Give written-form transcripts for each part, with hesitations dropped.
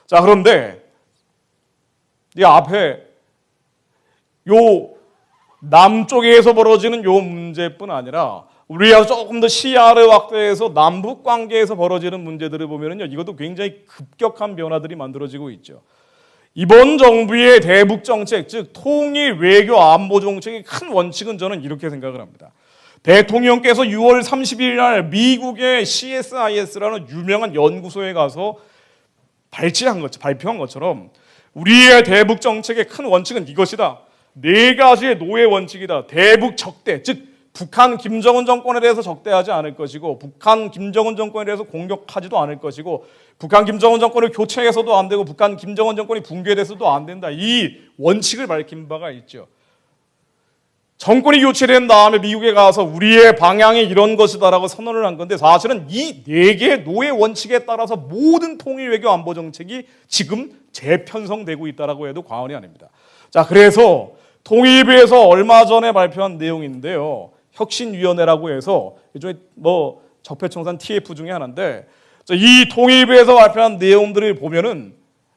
자, 그런데 이 앞에 요 남쪽에서 벌어지는 요 문제뿐 아니라 우리가 조금 더 시야를 확대해서 남북 관계에서 벌어지는 문제들을 보면은요, 이것도 굉장히 급격한 변화들이 만들어지고 있죠. 이번 정부의 대북 정책, 즉 통일 외교 안보 정책의 큰 원칙은 저는 이렇게 생각을 합니다. 대통령께서 6월 30일 날 미국의 CSIS라는 유명한 연구소에 가서 발표한 것처럼 우리의 대북 정책의 큰 원칙은 이것이다. 4가지의 노예 원칙이다. 대북 적대, 즉 북한 김정은 정권에 대해서 적대하지 않을 것이고, 북한 김정은 정권에 대해서 공격하지도 않을 것이고, 북한 김정은 정권을 교체해서도 안 되고, 북한 김정은 정권이 붕괴돼서도 안 된다. 이 원칙을 밝힌 바가 있죠. 정권이 교체된 다음에 미국에 가서 우리의 방향이 이런 것이다라고 선언을 한 건데, 사실은 이 4개의 노예 원칙에 따라서 모든 통일 외교 안보 정책이 지금 재편성되고 있다라고 해도 과언이 아닙니다. 자, 그래서 통일부에서 얼마 전에 발표한 내용인데요. 혁신위원회라고 해서 일종의 적폐청산 TF 중에 하나인데, 이 통일부에서 발표한 내용들을 보면은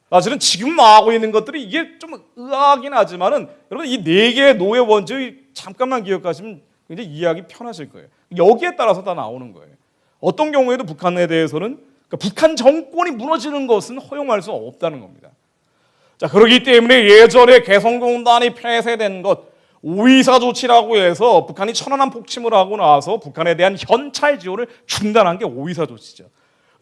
사실은 지금 나오고 있는 것들이 이게 좀 의아하긴 하지만은 여러분 이 4개의 노예 원칙을 잠깐만 기억하시면 굉장히 이해하기 편하실 거예요. 여기에 따라서 다 나오는 거예요. 어떤 경우에도 북한에 대해서는, 그러니까 북한 정권이 무너지는 것은 허용할 수 없다는 겁니다. 자, 그렇기 때문에 예전에 개성공단이 폐쇄된 것, 5.24 조치라고 해서 북한이 천안함 폭침을 하고 나서 북한에 대한 현찰 지원을 중단한 게 5.24 조치죠.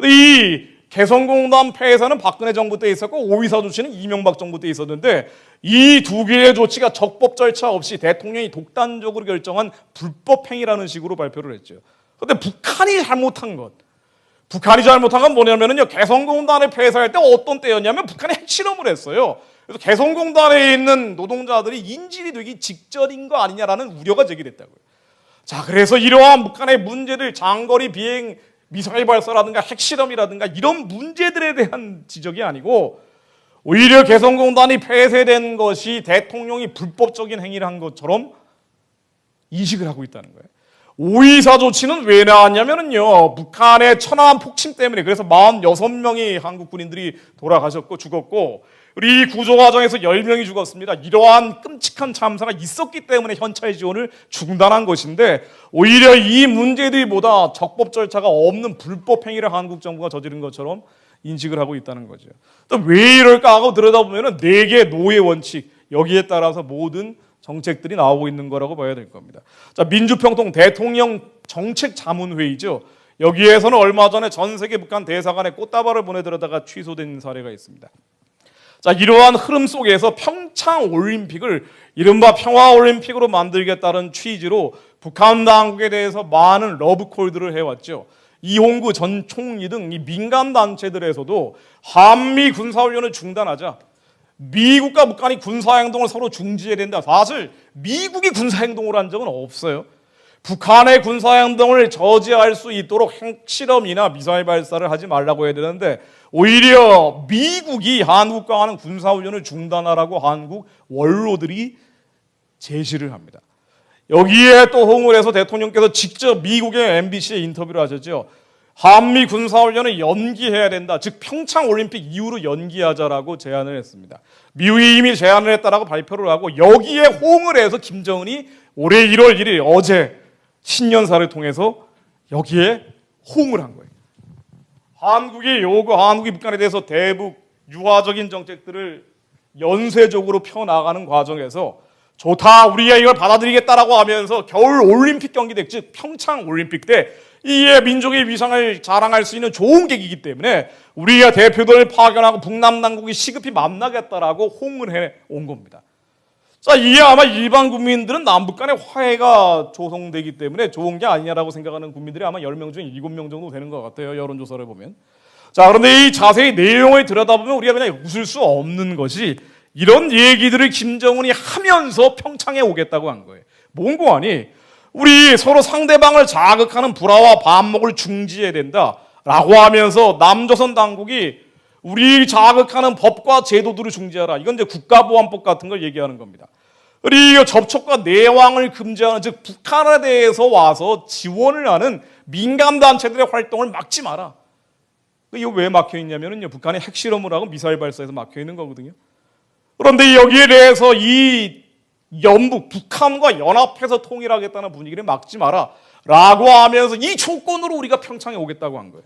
이 개성공단 폐쇄는 박근혜 정부 때 있었고 5.24 조치는 이명박 정부 때 있었는데, 이 2개의 조치가 적법 절차 없이 대통령이 독단적으로 결정한 불법 행위라는 식으로 발표를 했죠. 그런데 북한이 잘못한 건 뭐냐면요, 개성공단을 폐쇄할 때 어떤 때였냐면 북한이 핵실험을 했어요. 그래서 개성공단에 있는 노동자들이 인질이 되기 직전인 거 아니냐라는 우려가 제기됐다고요. 자, 그래서 이러한 북한의 문제들, 장거리 비행 미사일 발사라든가 핵실험이라든가 이런 문제들에 대한 지적이 아니고, 오히려 개성공단이 폐쇄된 것이 대통령이 불법적인 행위를 한 것처럼 인식을 하고 있다는 거예요. 5.24 조치는 왜 나왔냐면요, 북한의 천안함 폭침 때문에. 그래서 46명이 한국 군인들이 돌아가셨고 죽었고, 우리 구조 과정에서 10명이 죽었습니다. 이러한 끔찍한 참사가 있었기 때문에 현찰 지원을 중단한 것인데, 오히려 이 문제들보다 적법 절차가 없는 불법 행위를 한국 정부가 저지른 것처럼 인식을 하고 있다는 거죠. 또 왜 이럴까 하고 들여다보면 4개의 노예 원칙, 여기에 따라서 모든 정책들이 나오고 있는 거라고 봐야 될 겁니다. 자, 민주평통 대통령 정책자문회의죠. 여기에서는 얼마 전에 전 세계 북한 대사관에 꽃다발을 보내들여다가 취소된 사례가 있습니다. 자, 이러한 흐름 속에서 평창 올림픽을 이른바 평화올림픽으로 만들겠다는 취지로 북한 당국에 대해서 많은 러브콜들을 해왔죠. 이홍구 전 총리 등 이 민간 단체들에서도 한미 군사훈련을 중단하자, 미국과 북한이 군사행동을 서로 중지해야 된다. 사실 미국이 군사행동을 한 적은 없어요. 북한의 군사행동을 저지할 수 있도록 핵실험이나 미사일 발사를 하지 말라고 해야 되는데, 오히려 미국이 한국과 하는 군사훈련을 중단하라고 한국 원로들이 제시를 합니다. 여기에 또 호응을 해서 대통령께서 직접 미국의 MBC에 인터뷰를 하셨죠. 한미 군사훈련을 연기해야 된다. 즉 평창올림픽 이후로 연기하자라고 제안을 했습니다. 미국이 이미 제안을 했다라고 발표를 하고, 여기에 호응을 해서 김정은이 올해 1월 1일 어제 신년사를 통해서 여기에 호응을 한 거예요. 한국이 북한에 대해서 대북 유화적인 정책들을 연쇄적으로 펴나가는 과정에서 좋다, 우리가 이걸 받아들이겠다라고 하면서 겨울 올림픽 경기대, 즉 평창 올림픽 때 이에 민족의 위상을 자랑할 수 있는 좋은 계기이기 때문에 우리가 대표들을 파견하고 북남 당국이 시급히 만나겠다라고 호응을 해온 겁니다. 자, 이게 아마 일반 국민들은 남북 간의 화해가 조성되기 때문에 좋은 게 아니냐라고 생각하는 국민들이 아마 10명 중에 7명 정도 되는 것 같아요, 여론조사를 보면. 자, 그런데 이 자세히 내용을 들여다보면 우리가 그냥 웃을 수 없는 것이, 이런 얘기들을 김정은이 하면서 평창에 오겠다고 한 거예요. 뭔고 하니, 우리 서로 상대방을 자극하는 불화와 반목을 중지해야 된다라고 하면서 남조선 당국이 우리 자극하는 법과 제도들을 중지하라. 이건 이제 국가보안법 같은 걸 얘기하는 겁니다. 그리고 접촉과 내왕을 금지하는, 즉 북한에 대해서 와서 지원을 하는 민간단체들의 활동을 막지 마라. 이거 왜 막혀 있냐면요, 북한이 핵실험을 하고 미사일 발사해서 막혀 있는 거거든요. 그런데 여기에 대해서 이 북한과 연합해서 통일하겠다는 분위기를 막지 마라 라고 하면서 이 조건으로 우리가 평창에 오겠다고 한 거예요.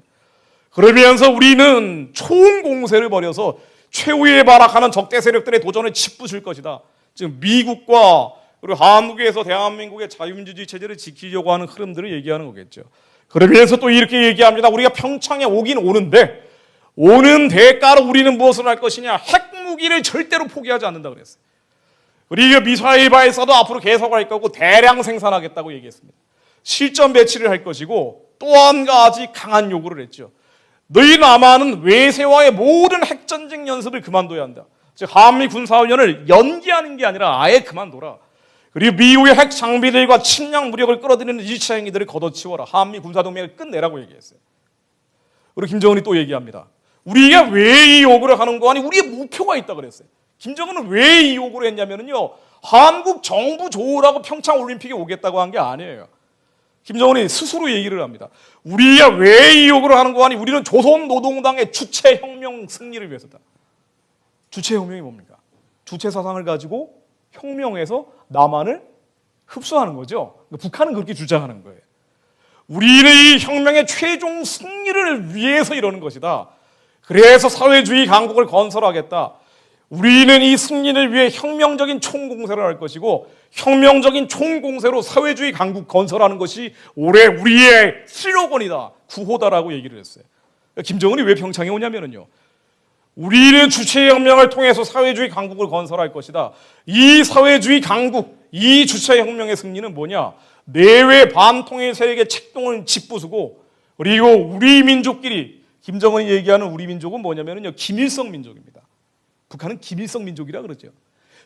그러면서 우리는 총공세를 벌여서 최후에 발악하는 적대 세력들의 도전을 짓부실 것이다. 지금 미국과 그리고 한국에서 대한민국의 자유민주주의 체제를 지키려고 하는 흐름들을 얘기하는 거겠죠. 그러면서 또 이렇게 얘기합니다. 우리가 평창에 오긴 오는데 오는 대가로 우리는 무엇을 할 것이냐? 핵무기를 절대로 포기하지 않는다 그랬어요. 그리고 미사일 발사도 앞으로 계속할 거고 대량 생산하겠다고 얘기했습니다. 실전 배치를 할 것이고 또 한 가지 강한 요구를 했죠. 너희 남한은 외세와의 모든 핵전쟁 연습을 그만둬야 한다. 즉 한미 군사훈련을 연기하는 게 아니라 아예 그만둬라. 그리고 미국의 핵 장비들과 침략 무력을 끌어들이는 1차 행위들을 걷어치워라. 한미 군사동맹을 끝내라고 얘기했어요. 그리고 김정은이 또 얘기합니다. 우리가 왜 이 요구를 하는 거 아니? 우리의 목표가 있다 그랬어요. 김정은은 왜 이 요구를 했냐면요, 한국 정부 좋으라고 평창 올림픽에 오겠다고 한 게 아니에요. 김정은이 스스로 얘기를 합니다. 우리가 왜 이 요구를 하는 거 아니? 우리는 조선노동당의 주체혁명 승리를 위해서다. 주체혁명이 뭡니까? 주체사상을 가지고 혁명해서 남한을 흡수하는 거죠. 북한은 그렇게 주장하는 거예요. 우리는 이 혁명의 최종 승리를 위해서 이러는 것이다. 그래서 사회주의 강국을 건설하겠다. 우리는 이 승리를 위해 혁명적인 총공세를 할 것이고 혁명적인 총공세로 사회주의 강국 건설하는 것이 올해 우리의 슬로건이다. 구호다라고 얘기를 했어요. 김정은이 왜 평창에 오냐면요, 우리는 주체혁명을 통해서 사회주의 강국을 건설할 것이다. 이 사회주의 강국, 이 주체혁명의 승리는 뭐냐? 내외 반통일 세력의 책동을 짓부수고 그리고 우리 민족끼리, 김정은이 얘기하는 우리 민족은 뭐냐면요, 김일성 민족입니다. 북한은 김일성 민족이라 그러죠.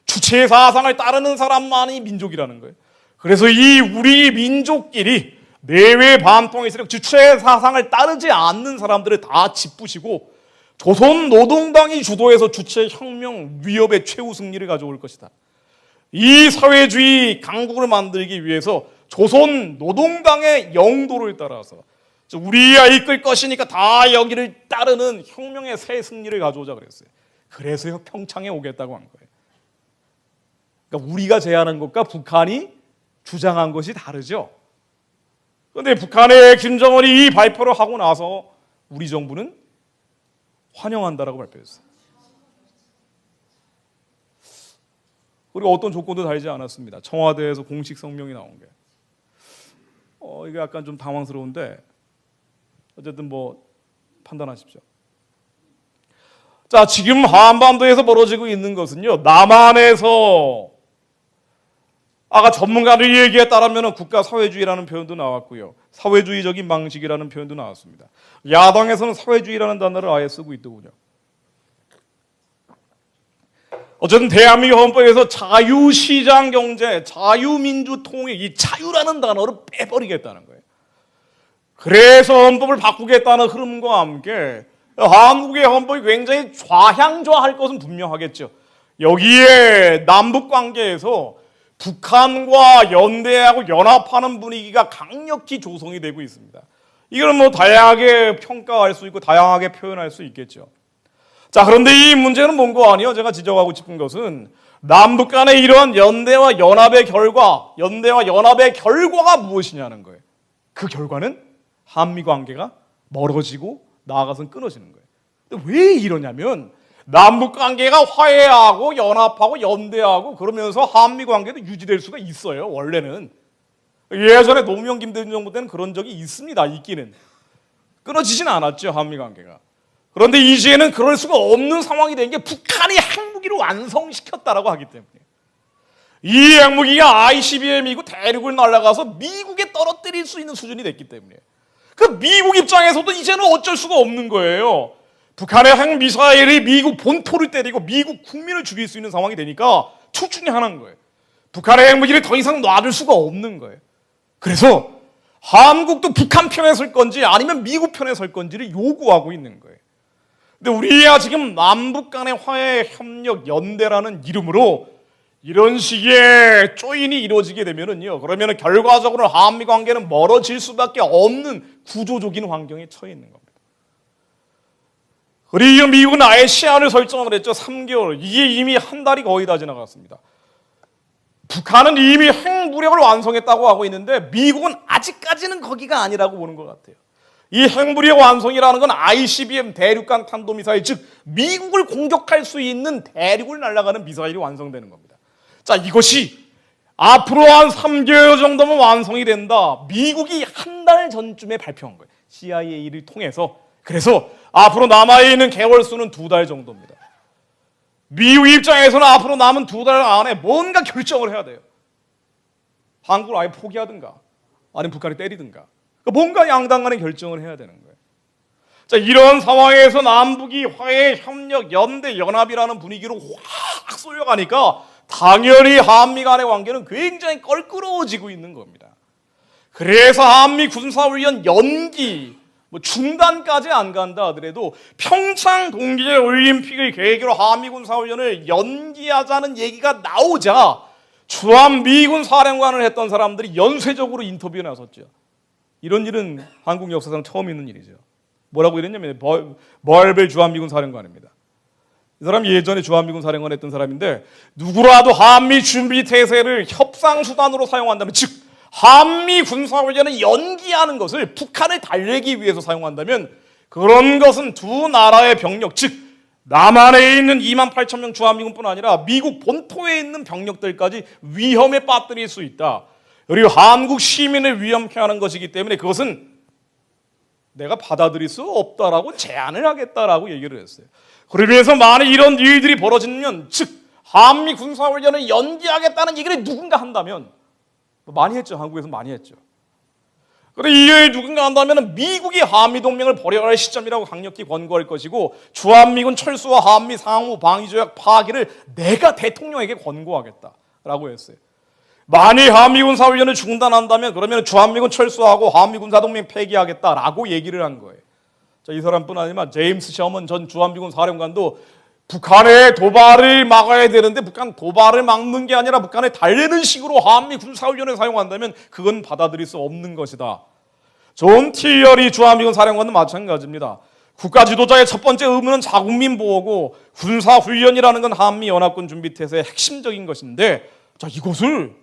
주체 사상을 따르는 사람만이 민족이라는 거예요. 그래서 이 우리 민족끼리 내외 반통일 세력, 주체 사상을 따르지 않는 사람들을 다 짓부시고 조선 노동당이 주도해서 주체 혁명 위협의 최후 승리를 가져올 것이다. 이 사회주의 강국을 만들기 위해서 조선 노동당의 영도를 따라서 우리가 이끌 것이니까 다 여기를 따르는 혁명의 새 승리를 가져오자 그랬어요. 그래서 평창에 오겠다고 한 거예요. 그러니까 우리가 제안한 것과 북한이 주장한 것이 다르죠. 그런데 북한의 김정은이 이 발표를 하고 나서 우리 정부는 환영한다라고 발표했어요. 그리고 어떤 조건도 달지 않았습니다. 청와대에서 공식 성명이 나온 게. 이게 약간 좀 당황스러운데 어쨌든 뭐 판단하십시오. 자, 지금 한반도에서 벌어지고 있는 것은요, 남한에서 아까 전문가들 얘기에 따르면 국가 사회주의라는 표현도 나왔고요, 사회주의적인 방식이라는 표현도 나왔습니다. 야당에서는 사회주의라는 단어를 아예 쓰고 있더군요. 어쨌든 대한민국 헌법에서 자유시장 경제, 자유민주 통일, 이 자유라는 단어를 빼버리겠다는 거예요. 그래서 헌법을 바꾸겠다는 흐름과 함께 한국의 헌법이 굉장히 좌향좌할 것은 분명하겠죠. 여기에 남북 관계에서 북한과 연대하고 연합하는 분위기가 강력히 조성이 되고 있습니다. 이걸 뭐 다양하게 평가할 수 있고 다양하게 표현할 수 있겠죠. 자, 그런데 이 문제는 뭔가 아니에요. 제가 지적하고 싶은 것은 남북 간의 이러한 연대와 연합의 결과가 무엇이냐는 거예요. 그 결과는 한미 관계가 멀어지고 나아가서는 끊어지는 거예요. 근데 왜 이러냐면 남북 관계가 화해하고 연합하고 연대하고 그러면서 한미 관계도 유지될 수가 있어요. 원래는 예전에 노무현 김대중 정부 때는 그런 적이 있습니다. 있기는 끊어지진 않았죠, 한미 관계가. 그런데 이제는 그럴 수가 없는 상황이 된 게 북한이 핵무기를 완성시켰다라고 하기 때문에, 이 핵무기가 ICBM이고 대륙을 날아가서 미국에 떨어뜨릴 수 있는 수준이 됐기 때문에 그 미국 입장에서도 이제는 어쩔 수가 없는 거예요. 북한의 핵미사일이 미국 본토를 때리고 미국 국민을 죽일 수 있는 상황이 되니까 둘 중에 하나인 거예요. 북한의 핵무기를 더 이상 놔둘 수가 없는 거예요. 그래서 한국도 북한 편에 설 건지 아니면 미국 편에 설 건지를 요구하고 있는 거예요. 근데 우리가 지금 남북 간의 화해, 협력, 연대라는 이름으로 이런 식의 조인이 이루어지게 되면은요, 그러면은 결과적으로 한미 관계는 멀어질 수밖에 없는 구조적인 환경에 처해 있는 겁니다. 우리 미국은 아예 시한을 설정을 했죠. 3개월. 이게 이미 한 달이 거의 다 지나갔습니다. 북한은 이미 핵무력을 완성했다고 하고 있는데 미국은 아직까지는 거기가 아니라고 보는 것 같아요. 이 핵무력 완성이라는 건 ICBM 대륙간 탄도미사일, 즉 미국을 공격할 수 있는 대륙을 날아가는 미사일이 완성되는 겁니다. 자, 이것이 앞으로 한 3개월 정도면 완성이 된다. 미국이 한 달 전쯤에 발표한 거예요. CIA를 통해서. 그래서 앞으로 남아있는 개월 수는 2달 정도입니다. 미국 입장에서는 앞으로 남은 2달 안에 뭔가 결정을 해야 돼요. 한국을 아예 포기하든가 아니면 북한이 때리든가. 뭔가 양당 간에 결정을 해야 되는 거예요. 자, 이런 상황에서 남북이 화해, 협력, 연대, 연합이라는 분위기로 확 쏠려가니까 당연히 한미 간의 관계는 굉장히 껄끄러워지고 있는 겁니다. 그래서 한미 군사훈련 연기, 중단까지 안 간다 하더라도 평창 동계올림픽을 계기로 한미 군사훈련을 연기하자는 얘기가 나오자 주한 미군 사령관을 했던 사람들이 연쇄적으로 인터뷰에 나섰죠. 이런 일은 한국 역사상 처음 있는 일이죠. 뭐라고 이랬냐면 벌벨 주한미군 사령관입니다. 이 사람이 예전에 주한미군 사령관 했던 사람인데 누구라도 한미 준비 태세를 협상수단으로 사용한다면, 즉 한미 군사훈련을 연기하는 것을 북한을 달래기 위해서 사용한다면 그런 것은 두 나라의 병력, 즉 남한에 있는 28,000명 주한미군뿐 아니라 미국 본토에 있는 병력들까지 위험에 빠뜨릴 수 있다. 그리고 한국 시민을 위험케 하는 것이기 때문에 그것은 내가 받아들일 수 없다라고 제안을 하겠다라고 얘기를 했어요. 그러면서 만약 이런 일들이 벌어지면, 즉 한미 군사훈련을 연기하겠다는 얘기를 누군가 한다면, 많이 했죠. 한국에서 많이 했죠. 그런데 이 일을 누군가 한다면 미국이 한미동맹을 버려야 할 시점이라고 강력히 권고할 것이고 주한미군 철수와 한미 상호 방위조약 파기를 내가 대통령에게 권고하겠다라고 했어요. 만일 한미군 사훈련을 중단한다면 그러면 주한미군 철수하고 한미군사동맹 폐기하겠다라고 얘기를 한 거예요. 자, 이 사람뿐 아니라 제임스 셔먼 전 주한미군 사령관도 북한의 도발을 막아야 되는데 북한 도발을 막는 게 아니라 북한을 달래는 식으로 한미 군사훈련을 사용한다면 그건 받아들일 수 없는 것이다. 존 티어리 주한미군 사령관도 마찬가지입니다. 국가 지도자의 첫 번째 의무는 자국민 보호고 군사훈련이라는 건 한미연합군 준비태세의 핵심적인 것인데, 자, 이것을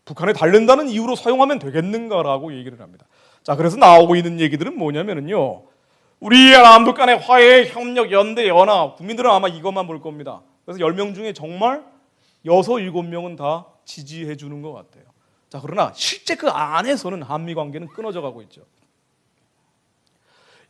북한을 달랜다는 이유로 사용하면 되겠는가라고 얘기를 합니다. 자, 그래서 나오고 있는 얘기들은 뭐냐면요, 우리 남북 간의 화해, 협력, 연대, 연합, 국민들은 아마 이것만 볼 겁니다. 그래서 10명 중에 정말 6, 7명은 다 지지해 주는 것 같아요. 자, 그러나 실제 그 안에서는 한미 관계는 끊어져 가고 있죠.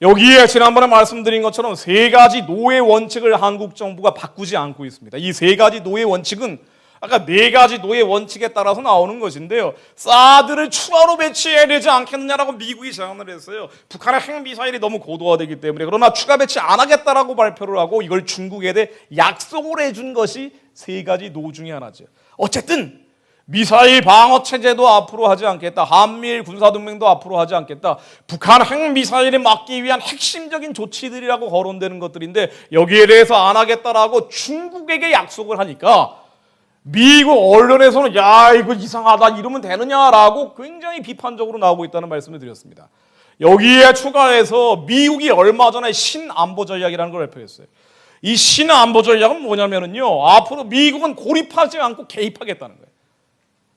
여기에 지난번에 말씀드린 것처럼 3가지 노예 원칙을 한국 정부가 바꾸지 않고 있습니다. 이 3가지 노예 원칙은 아까 4가지 노예 원칙에 따라서 나오는 것인데요. 사드를 추가로 배치해야 되지 않겠느냐라고 미국이 제안을 했어요. 북한의 핵미사일이 너무 고도화되기 때문에. 그러나 추가 배치 안 하겠다라고 발표를 하고 이걸 중국에 대해 약속을 해준 것이 3가지 노 중에 하나죠. 어쨌든 미사일 방어 체제도 앞으로 하지 않겠다. 한미일 군사동맹도 앞으로 하지 않겠다. 북한 핵미사일을 막기 위한 핵심적인 조치들이라고 거론되는 것들인데 여기에 대해서 안 하겠다라고 중국에게 약속을 하니까 미국 언론에서는 야, 이거 이상하다, 이러면 되느냐라고 굉장히 비판적으로 나오고 있다는 말씀을 드렸습니다. 여기에 추가해서 미국이 얼마 전에 신안보 전략이라는 걸 발표했어요. 이 신안보 전략은 뭐냐면요, 앞으로 미국은 고립하지 않고 개입하겠다는 거예요.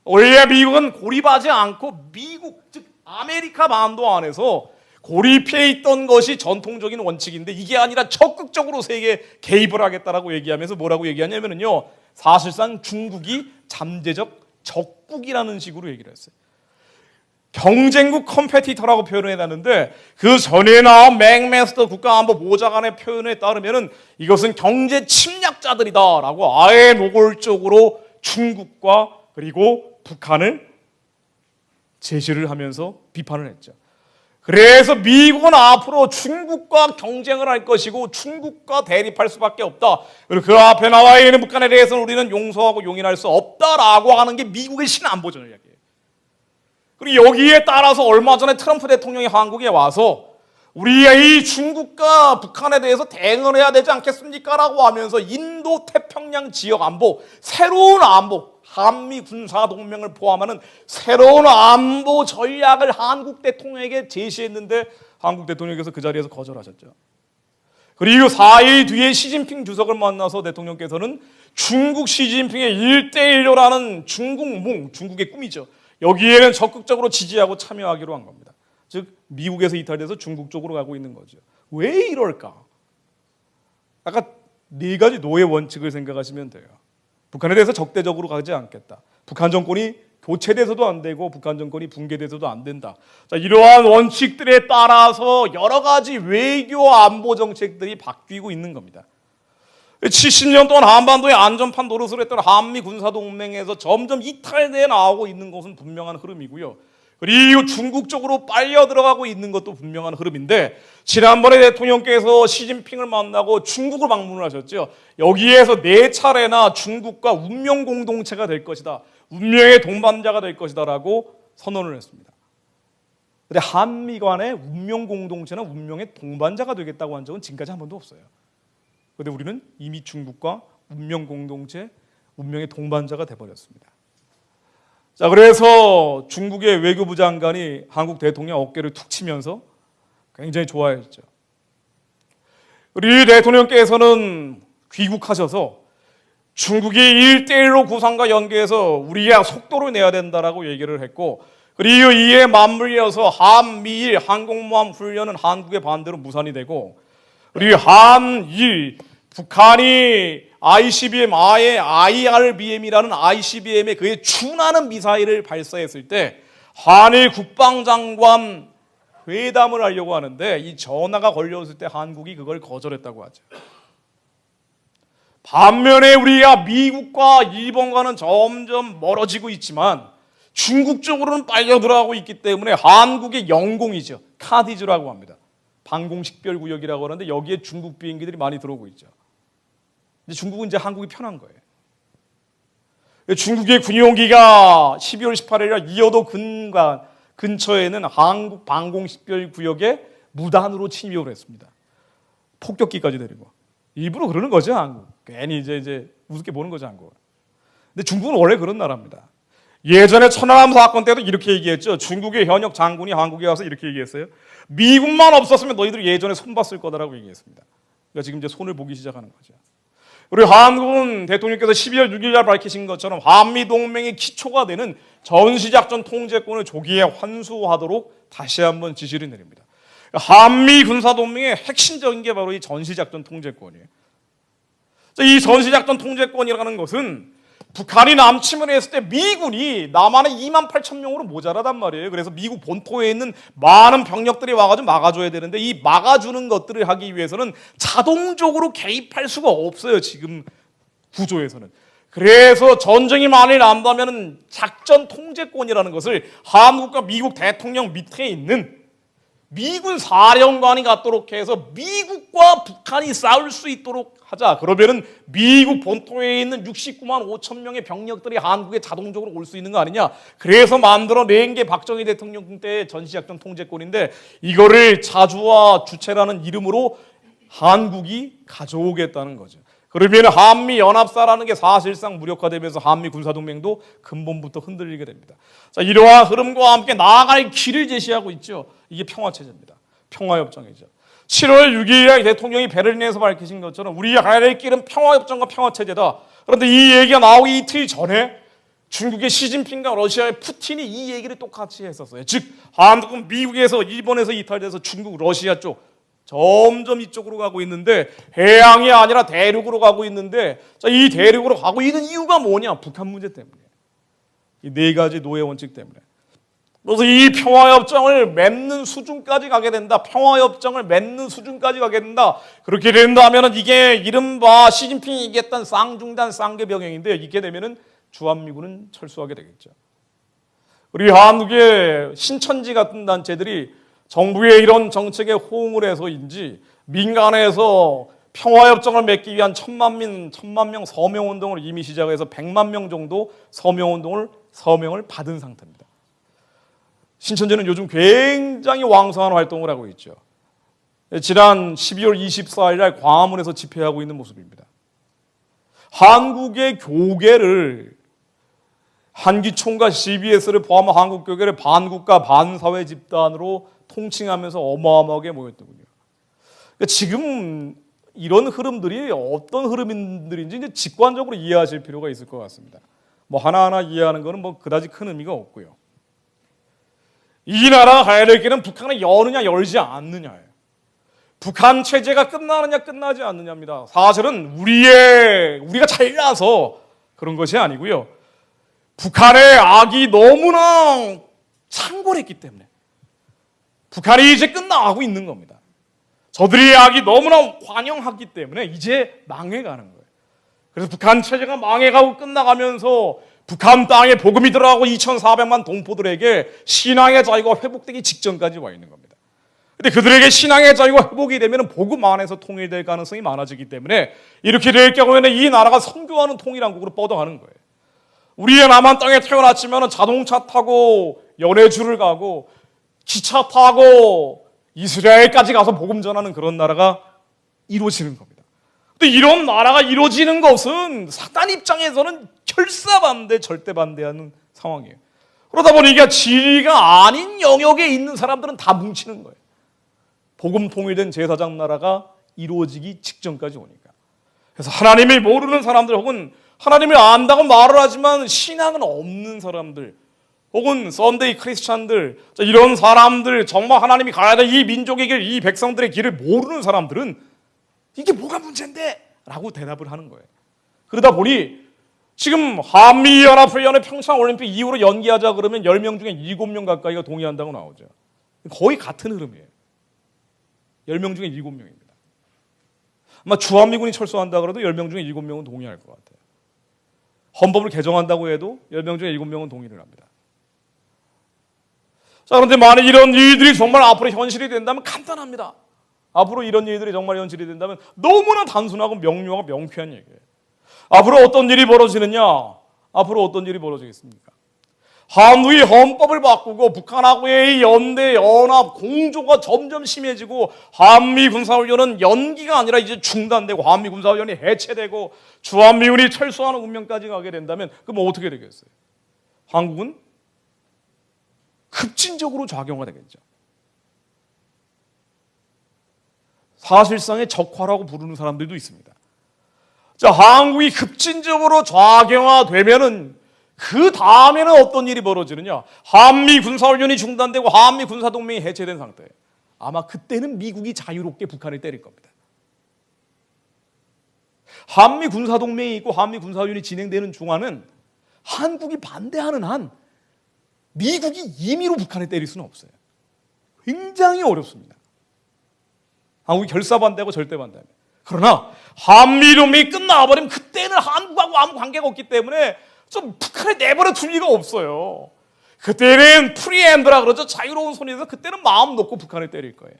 원래 미국은 고립하지 않고 미국, 즉 아메리카 반도 안에서 고립해 있던 것이 전통적인 원칙인데 이게 아니라 적극적으로 세계에 개입을 하겠다라고 얘기하면서 뭐라고 얘기하냐면요, 사실상 중국이 잠재적 적국이라는 식으로 얘기를 했어요. 경쟁국 컴페티터라고 표현을 해놨는데 그 전에 나온 맥메스터 국가안보보좌관의 표현에 따르면 이것은 경제 침략자들이다라고 아예 노골적으로 중국과 그리고 북한을 제시를 하면서 비판을 했죠. 그래서 미국은 앞으로 중국과 경쟁을 할 것이고 중국과 대립할 수밖에 없다. 그리고 그 앞에 나와 있는 북한에 대해서는 우리는 용서하고 용인할 수 없다라고 하는 게 미국의 신안보 전략이에요. 그리고 여기에 따라서 얼마 전에 트럼프 대통령이 한국에 와서 우리가 이 중국과 북한에 대해서 대응을 해야 되지 않겠습니까? 라고 하면서 인도 태평양 지역 안보, 새로운 안보, 한미 군사동맹을 포함하는 새로운 안보 전략을 한국 대통령에게 제시했는데 한국 대통령께서 그 자리에서 거절하셨죠. 그리고 4일 뒤에 시진핑 주석을 만나서 대통령께서는 중국 시진핑의 1대1로라는 중국몽, 중국의 꿈이죠. 여기에는 적극적으로 지지하고 참여하기로 한 겁니다. 즉 미국에서 이탈돼서 중국 쪽으로 가고 있는 거죠. 왜 이럴까? 아까 네 가지 노예 원칙을 생각하시면 돼요. 북한에 대해서 적대적으로 가지 않겠다. 북한 정권이 교체돼서도 안 되고 북한 정권이 붕괴돼서도 안 된다. 자, 이러한 원칙들에 따라서 여러 가지 외교 안보 정책들이 바뀌고 있는 겁니다. 70년 동안 한반도의 안전판 노릇을 했던 한미 군사동맹에서 점점 이탈돼 나오고 있는 것은 분명한 흐름이고요. 그리고 중국 쪽으로 빨려 들어가고 있는 것도 분명한 흐름인데, 지난번에 대통령께서 시진핑을 만나고 중국을 방문을 하셨죠. 여기에서 4차례나 중국과 운명 공동체가 될 것이다, 운명의 동반자가 될 것이다 라고 선언을 했습니다. 근데 한미 간의 운명 공동체나 운명의 동반자가 되겠다고 한 적은 지금까지 한 번도 없어요. 그런데 우리는 이미 중국과 운명 공동체, 운명의 동반자가 돼버렸습니다. 자, 그래서 중국의 외교부 장관이 한국 대통령 어깨를 툭 치면서 굉장히 좋아했죠. 우리 대통령께서는 귀국하셔서 중국이 1대1로 구상과 연계해서 우리가 속도를 내야 된다라고 얘기를 했고, 그리고 이에 맞물려서 한미일 항공모함 훈련은 한국의 반대로 무산이 되고, 그리고 한일 북한이 ICBM, 아예 IRBM이라는 ICBM에 그에 준하는 미사일을 발사했을 때 한일 국방장관 회담을 하려고 하는데 이 전화가 걸려왔을 때 한국이 그걸 거절했다고 하죠. 반면에 우리가 미국과 일본과는 점점 멀어지고 있지만 중국 쪽으로는 빨려 들어가고 있기 때문에 한국의 영공이죠. 카디즈라고 합니다. 방공식별구역이라고 하는데 여기에 중국 비행기들이 많이 들어오고 있죠. 근데 중국은 이제 한국이 편한 거예요. 중국의 군용기가 12월 18일에 이어도 근처에는 한국 방공식별구역에 무단으로 침입을 했습니다. 폭격기까지 데리고. 일부러 그러는 거죠, 한국. 괜히 이제 우습게 보는 거죠, 한국. 근데 중국은 원래 그런 나라입니다. 예전에 천안함 사건 때도 이렇게 얘기했죠. 중국의 현역 장군이 한국에 와서 이렇게 얘기했어요. 미국만 없었으면 너희들 예전에 손 봤을 거다라고 얘기했습니다. 그러니까 지금 이제 손을 보기 시작하는 거죠. 우리 한국은 대통령께서 12월 6일 날 밝히신 것처럼 한미동맹의 기초가 되는 전시작전 통제권을 조기에 환수하도록 다시 한번 지시를 내립니다. 한미 군사동맹의 핵심적인 게 바로 이 전시작전 통제권이에요. 이 전시작전 통제권이라는 것은 북한이 남침을 했을 때 미군이 남한에 28,000명으로 모자라단 말이에요. 그래서 미국 본토에 있는 많은 병력들이 와가지고 막아줘야 되는데 이 막아주는 것들을 하기 위해서는 자동적으로 개입할 수가 없어요. 지금 구조에서는. 그래서 전쟁이 만일 난다면 작전 통제권이라는 것을 한국과 미국 대통령 밑에 있는 미군 사령관이 갖도록 해서 미국과 북한이 싸울 수 있도록 하자. 그러면은 미국 본토에 있는 69만 5천 명의 병력들이 한국에 자동적으로 올 수 있는 거 아니냐. 그래서 만들어낸 게 박정희 대통령 때의 전시작전 통제권인데 이거를 자주와 주체라는 이름으로 한국이 가져오겠다는 거죠. 그러면 한미연합사라는 게 사실상 무력화되면서 한미 군사동맹도 근본부터 흔들리게 됩니다. 자, 이러한 흐름과 함께 나아갈 길을 제시하고 있죠. 이게 평화체제입니다. 평화협정이죠. 7월 6일에 대통령이 베를린에서 밝히신 것처럼 우리가 가야 될 길은 평화협정과 평화체제다. 그런데 이 얘기가 나오기 이틀 전에 중국의 시진핑과 러시아의 푸틴이 이 얘기를 똑같이 했었어요. 즉 한국은 미국에서 일본에서 이탈돼서 중국, 러시아 쪽 점점 이쪽으로 가고 있는데 해양이 아니라 대륙으로 가고 있는데 자, 이 대륙으로 가고 있는 이유가 뭐냐? 북한 문제 때문에. 이 4가지 노예 원칙 때문에. 그래서 이 평화협정을 맺는 수준까지 가게 된다. 평화협정을 맺는 수준까지 가게 된다. 그렇게 된다면 이게 이른바 시진핑이 얘기했던 쌍중단 쌍계병행인데 이렇게 되면 주한미군은 철수하게 되겠죠. 우리 한국의 신천지 같은 단체들이 정부의 이런 정책에 호응을 해서인지 민간에서 평화협정을 맺기 위한 1,000만 명 서명운동을 이미 시작해서 100만 명 정도 서명을 받은 상태입니다. 신천지는 요즘 굉장히 왕성한 활동을 하고 있죠. 지난 12월 24일 날 광화문에서 집회하고 있는 모습입니다. 한국의 교계를 한기총과 CBS를 포함한 한국 교계를 반국가 반사회 집단으로 통칭하면서 어마어마하게 모였더군요. 그러니까 지금 이런 흐름들이 어떤 흐름들인지 이제 직관적으로 이해하실 필요가 있을 것 같습니다. 뭐 하나하나 이해하는 것은 뭐 그다지 큰 의미가 없고요. 이 나라가 가야 될 길은 북한을 여느냐 열지 않느냐예요. 북한 체제가 끝나느냐 끝나지 않느냐입니다. 사실은 우리가 잘나서 그런 것이 아니고요. 북한의 악이 너무나 창궐했기 때문에 북한이 이제 끝나가고 있는 겁니다. 저들의 악이 너무나 관영하기 때문에 이제 망해가는 거예요. 그래서 북한 체제가 망해가고 끝나가면서 북한 땅에 복음이 들어가고 2,400만 동포들에게 신앙의 자유가 회복되기 직전까지 와 있는 겁니다. 근데 그들에게 신앙의 자유가 회복이 되면 복음 안에서 통일될 가능성이 많아지기 때문에 이렇게 될 경우에는 이 나라가 선교하는 통일왕국으로 뻗어가는 거예요. 우리의 남한 땅에 태어났지만 자동차 타고 연해주를 가고 기차 타고 이스라엘까지 가서 복음 전하는 그런 나라가 이루어지는 겁니다. 근데 이런 나라가 이루어지는 것은 사단 입장에서는 결사반대, 절대반대하는 상황이에요. 그러다 보니까 진리가 아닌 영역에 있는 사람들은 다 뭉치는 거예요. 복음 통일된 제사장 나라가 이루어지기 직전까지 오니까. 그래서 하나님을 모르는 사람들 혹은 하나님을 안다고 말을 하지만 신앙은 없는 사람들 혹은 썬데이 크리스찬들 이런 사람들 정말 하나님이 가야 될 이 민족의 길, 이 백성들의 길을 모르는 사람들은 이게 뭐가 문제인데? 라고 대답을 하는 거예요. 그러다 보니 지금 한미연합훈련을 평창올림픽 이후로 연기하자 그러면 10명 중에 7명 가까이가 동의한다고 나오죠. 거의 같은 흐름이에요. 10명 중에 7명입니다. 아마 주한미군이 철수한다 그래도 10명 중에 7명은 동의할 것 같아요. 헌법을 개정한다고 해도 10명 중에 7명은 동의를 합니다. 자, 그런데 만약 이런 일들이 정말 앞으로 현실이 된다면 간단합니다. 앞으로 이런 일들이 정말 현실이 된다면 너무나 단순하고 명료하고 명쾌한 얘기예요. 앞으로 어떤 일이 벌어지느냐? 앞으로 어떤 일이 벌어지겠습니까? 한국이 헌법을 바꾸고 북한하고의 연대, 연합, 공조가 점점 심해지고 한미 군사훈련은 연기가 아니라 이제 중단되고 한미 군사훈련이 해체되고 주한미군이 철수하는 운명까지 가게 된다면 그럼 어떻게 되겠어요? 한국은 급진적으로 좌경화되겠죠. 사실상의 적화라고 부르는 사람들도 있습니다. 자, 한국이 급진적으로 좌경화되면은 그 다음에는 어떤 일이 벌어지느냐? 한미 군사훈련이 중단되고 한미 군사동맹이 해체된 상태예요. 아마 그때는 미국이 자유롭게 북한을 때릴 겁니다. 한미 군사동맹이 있고 한미 군사훈련이 진행되는 중간은 한국이 반대하는 한 미국이 임의로 북한을 때릴 수는 없어요. 굉장히 어렵습니다. 한국이 결사반대하고 절대반대합니다. 그러나 한미동맹이 끝나버리면 그때는 한국하고 아무 관계가 없기 때문에 좀 북한에 내버려 둘 리가 없어요. 그때는 프리핸드라 그러죠. 자유로운 손에서 그때는 마음 놓고 북한을 때릴 거예요.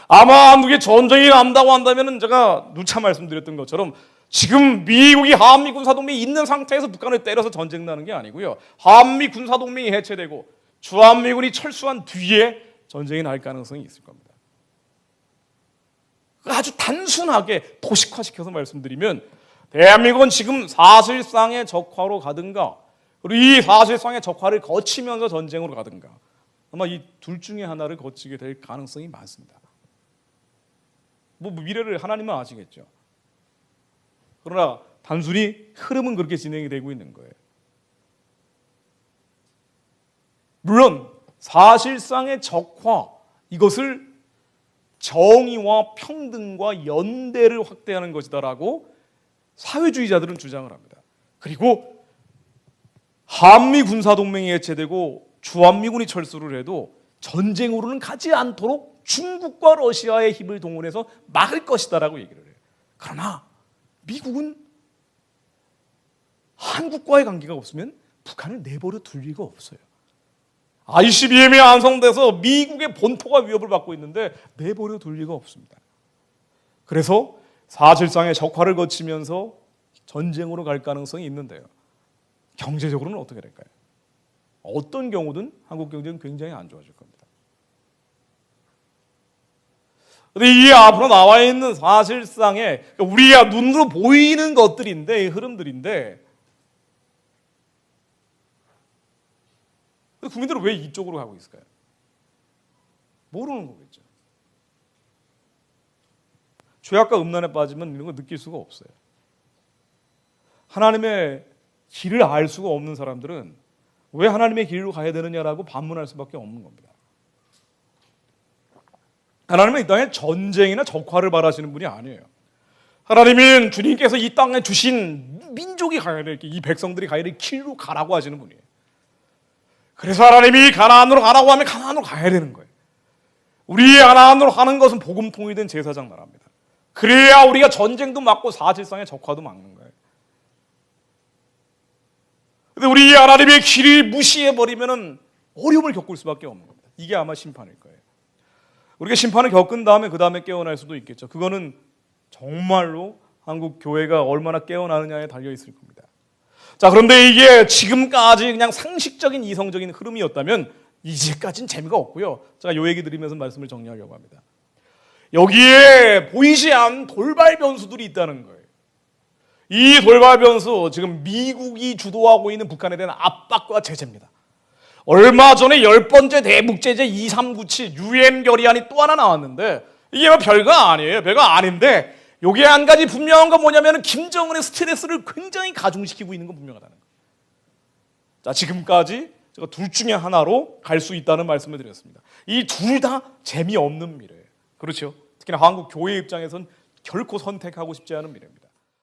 아마 한국에 전쟁이 난다고 한다면 제가 누차 말씀드렸던 것처럼 지금 미국이 한미 군사동맹이 있는 상태에서 북한을 때려서 전쟁 나는 게 아니고요. 한미 군사동맹이 해체되고 주한미군이 철수한 뒤에 전쟁이 날 가능성이 있을 겁니다. 아주 단순하게 도식화시켜서 말씀드리면 대한민국은 지금 사실상의 적화로 가든가 그리고 이 사실상의 적화를 거치면서 전쟁으로 가든가 아마 이 둘 중에 하나를 거치게 될 가능성이 많습니다. 뭐 미래를 하나님은 아시겠죠. 그러나 단순히 흐름은 그렇게 진행이 되고 있는 거예요. 물론 사실상의 적화 이것을 정의와 평등과 연대를 확대하는 것이다라고 사회주의자들은 주장을 합니다. 그리고 한미 군사동맹이 해체되고 주한미군이 철수를 해도 전쟁으로는 가지 않도록 중국과 러시아의 힘을 동원해서 막을 것이다라고 얘기를 해요. 그러나 미국은 한국과의 관계가 없으면 북한을 내버려 둘 리가 없어요. ICBM이 완성돼서 미국의 본토가 위협을 받고 있는데 내버려 둘 리가 없습니다. 그래서 사실상의 적화를 거치면서 전쟁으로 갈 가능성이 있는데요. 경제적으로는 어떻게 될까요? 어떤 경우든 한국 경제는 굉장히 안 좋아질 겁니다. 그런데 이 앞으로 나와 있는 사실상의 우리가 눈으로 보이는 것들인데 흐름들인데 국민들은 왜 이쪽으로 가고 있을까요? 모르는 거겠죠. 죄악과 음란에 빠지면 이런 거 느낄 수가 없어요. 하나님의 길을 알 수가 없는 사람들은 왜 하나님의 길로 가야 되느냐라고 반문할 수밖에 없는 겁니다. 하나님은 이 땅에 전쟁이나 적화를 바라시는 분이 아니에요. 하나님은 주님께서 이 땅에 주신 민족이 가야 될, 이 백성들이 가야 될 길로 가라고 하시는 분이에요. 그래서 하나님이 가나안으로 가라고 하면 가나안으로 가야 되는 거예요. 우리 가나안으로 가는 것은 복음통이 된 제사장 나라입니다. 그래야 우리가 전쟁도 막고 사실상의 적화도 막는 거예요. 근데 우리 하나님의 길을 무시해버리면 어려움을 겪을 수밖에 없는 겁니다. 이게 아마 심판일 거예요. 우리가 심판을 겪은 다음에 그 다음에 깨어날 수도 있겠죠. 그거는 정말로 한국 교회가 얼마나 깨어나느냐에 달려 있을 겁니다. 자, 그런데 이게 지금까지 그냥 상식적인 이성적인 흐름이었다면 이제까지는 재미가 없고요. 제가 요 얘기 드리면서 말씀을 정리하려고 합니다. 여기에 보이지 않는 돌발 변수들이 있다는 거예요. 이 돌발 변수, 지금 미국이 주도하고 있는 북한에 대한 압박과 제재입니다. 얼마 전에 10번째 대북제재 2397 유엔 결의안이 또 하나 나왔는데 이게 뭐 별거 아니에요. 별거 아닌데 여기에 한 가지 분명한 건 뭐냐면 김정은의 스트레스를 굉장히 가중시키고 있는 건 분명하다는 거예요. 자, 지금까지 제가 둘 중에 하나로 갈 수 있다는 말씀을 드렸습니다. 이 둘 다 재미없는 미래예요. 그렇죠? 특히나 한국 교회 입장에선 결코 선택하고 싶지 않은 미래입니다.